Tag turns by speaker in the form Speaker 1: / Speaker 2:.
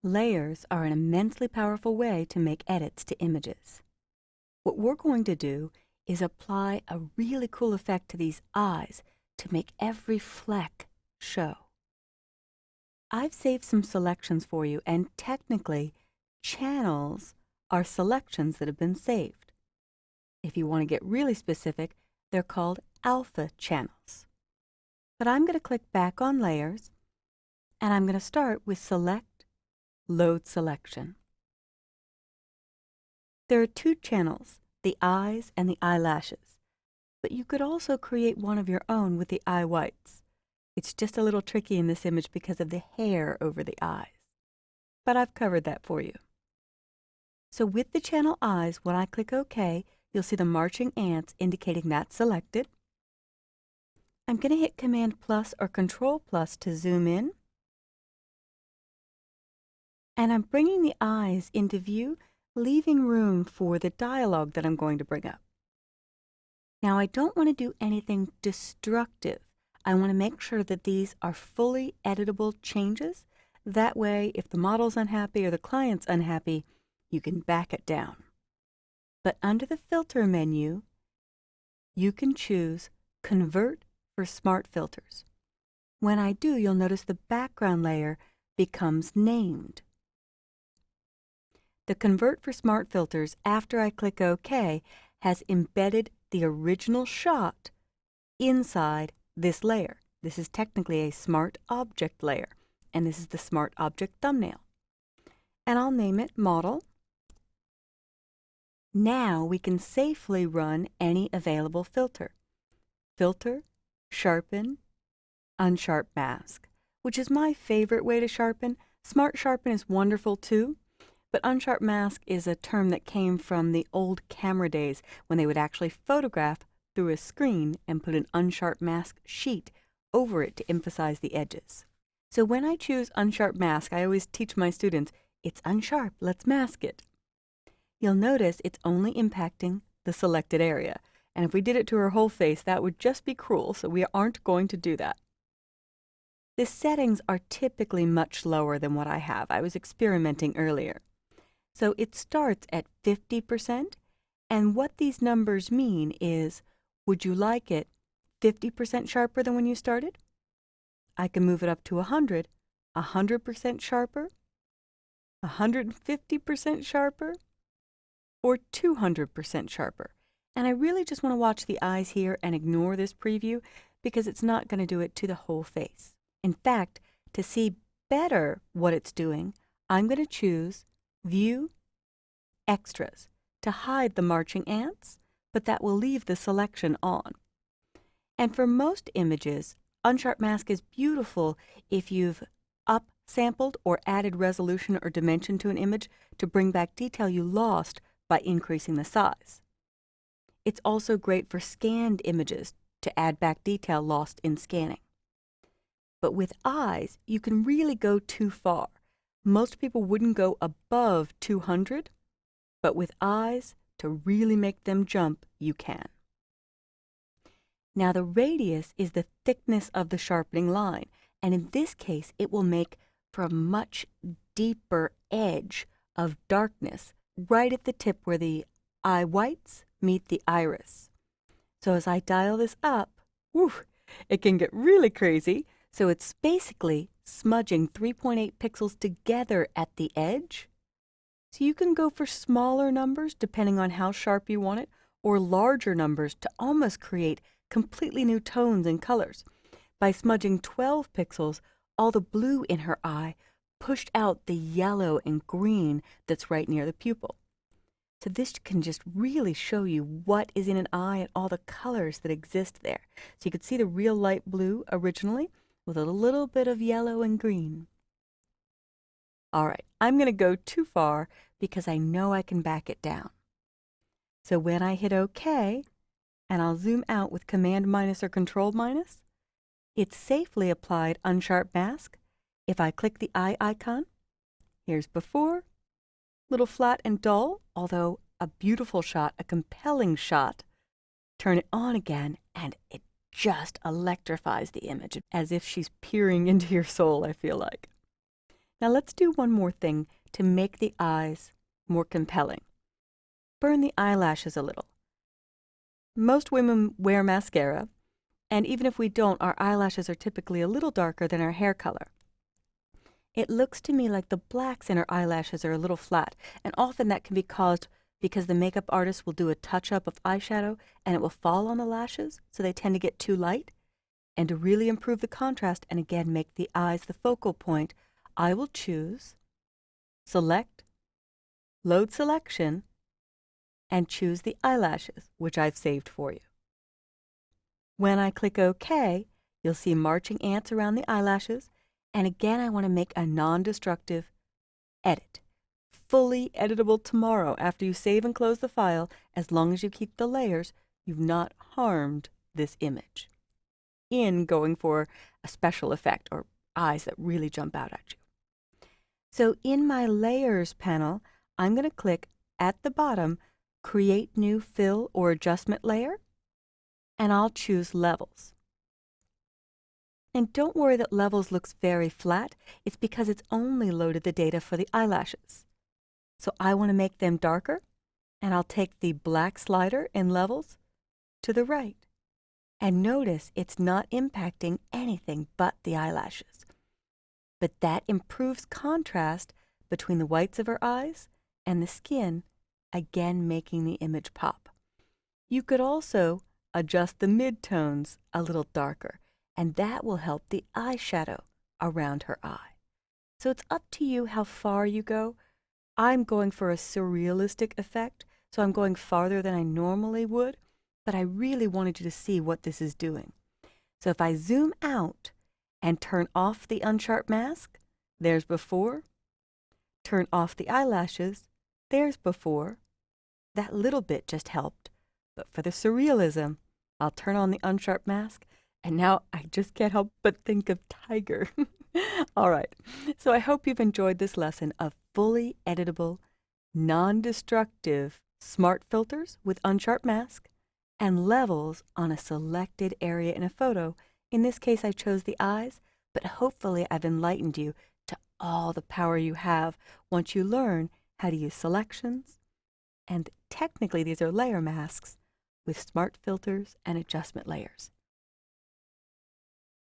Speaker 1: Layers are an immensely powerful way to make edits to images. What we're going to do is apply a really cool effect to these eyes to make every fleck show. I've saved some selections for you, and technically, channels are selections that have been saved. If you want to get really specific, they're called alpha channels. But I'm going to click back on Layers, and I'm going to start with Select, Load Selection. There are two channels, the eyes and the eyelashes, but you could also create one of your own with the eye whites. It's just a little tricky in this image because of the hair over the eyes, but I've covered that for you. So with the channel eyes, when I click OK, you'll see the marching ants indicating that's selected. I'm going to hit Command plus or Control plus to zoom in. And I'm bringing the eyes into view, leaving room for the dialogue that I'm going to bring up. Now, I don't want to do anything destructive. I want to make sure that these are fully editable changes. That way, if the model's unhappy or the client's unhappy, you can back it down. But under the Filter menu, you can choose Convert for Smart Filters. When I do, you'll notice the background layer becomes named. The Convert for Smart Filters, after I click OK, has embedded the original shot inside this layer. This is technically a Smart Object layer, and this is the Smart Object thumbnail. And I'll name it Model. Now we can safely run any available filter. Filter, Sharpen, Unsharp Mask, which is my favorite way to sharpen. Smart Sharpen is wonderful too. But Unsharp Mask is a term that came from the old camera days when they would actually photograph through a screen and put an Unsharp Mask sheet over it to emphasize the edges. So when I choose Unsharp Mask, I always teach my students, it's unsharp, let's mask it. You'll notice it's only impacting the selected area. And if we did it to her whole face, that would just be cruel, so we aren't going to do that. The settings are typically much lower than what I have. I was experimenting earlier. So it starts at 50%, and what these numbers mean is, would you like it 50% sharper than when you started? I can move it up to 100%, 100% sharper, 150% sharper, or 200% sharper. And I really just want to watch the eyes here and ignore this preview because it's not going to do it to the whole face. In fact, to see better what it's doing, I'm going to choose View, Extras to hide the marching ants, but that will leave the selection on. And for most images, Unsharp Mask is beautiful if you've up-sampled or added resolution or dimension to an image to bring back detail you lost by increasing the size. It's also great for scanned images to add back detail lost in scanning. But with eyes, you can really go too far. Most people wouldn't go above 200, but with eyes, to really make them jump, you can. Now the radius is the thickness of the sharpening line, and in this case, it will make for a much deeper edge of darkness right at the tip where the eye whites meet the iris. So as I dial this up, it can get really crazy. So it's basically smudging 3.8 pixels together at the edge. So you can go for smaller numbers depending on how sharp you want it, or larger numbers to almost create completely new tones and colors. By smudging 12 pixels, all the blue in her eye pushed out the yellow and green that's right near the pupil. So this can just really show you what is in an eye and all the colors that exist there. So you could see the real light blue originally, with a little bit of yellow and green. All right, I'm going to go too far because I know I can back it down. So when I hit OK, and I'll zoom out with Command minus or Control minus, it's safely applied Unsharp Mask. If I click the eye icon, here's before, little flat and dull, although a beautiful shot, a compelling shot. Turn it on again, and it just electrifies the image, as if she's peering into your soul, I feel like. Now let's do one more thing to make the eyes more compelling. Burn the eyelashes a little. Most women wear mascara, and even if we don't, our eyelashes are typically a little darker than our hair color. It looks to me like the blacks in our eyelashes are a little flat, and often that can be caused because the makeup artist will do a touch-up of eyeshadow and it will fall on the lashes, so they tend to get too light. And to really improve the contrast and again make the eyes the focal point, I will choose Select, Load Selection, and choose the eyelashes, which I've saved for you. When I click OK, you'll see marching ants around the eyelashes, and again I want to make a non-destructive edit. Fully editable tomorrow after you save and close the file. As long as you keep the layers, you've not harmed this image in going for a special effect or eyes that really jump out at you. So in my Layers panel, I'm going to click at the bottom, Create New Fill or Adjustment Layer, and I'll choose Levels. And don't worry that Levels looks very flat. It's because it's only loaded the data for the eyelashes. So I want to make them darker, and I'll take the black slider in Levels to the right. And notice it's not impacting anything but the eyelashes. But that improves contrast between the whites of her eyes and the skin, again making the image pop. You could also adjust the midtones a little darker, and that will help the eyeshadow around her eye. So it's up to you how far you go. I'm going for a surrealistic effect, so I'm going farther than I normally would, but I really wanted you to see what this is doing. So if I zoom out and turn off the Unsharp Mask, there's before. Turn off the eyelashes, there's before. That little bit just helped, but for the surrealism, I'll turn on the Unsharp Mask, and now I just can't help but think of Tiger. All right, so I hope you've enjoyed this lesson of fully editable, non-destructive smart filters with Unsharp Mask and levels on a selected area in a photo. In this case, I chose the eyes, but hopefully I've enlightened you to all the power you have once you learn how to use selections. And technically, these are layer masks with smart filters and adjustment layers.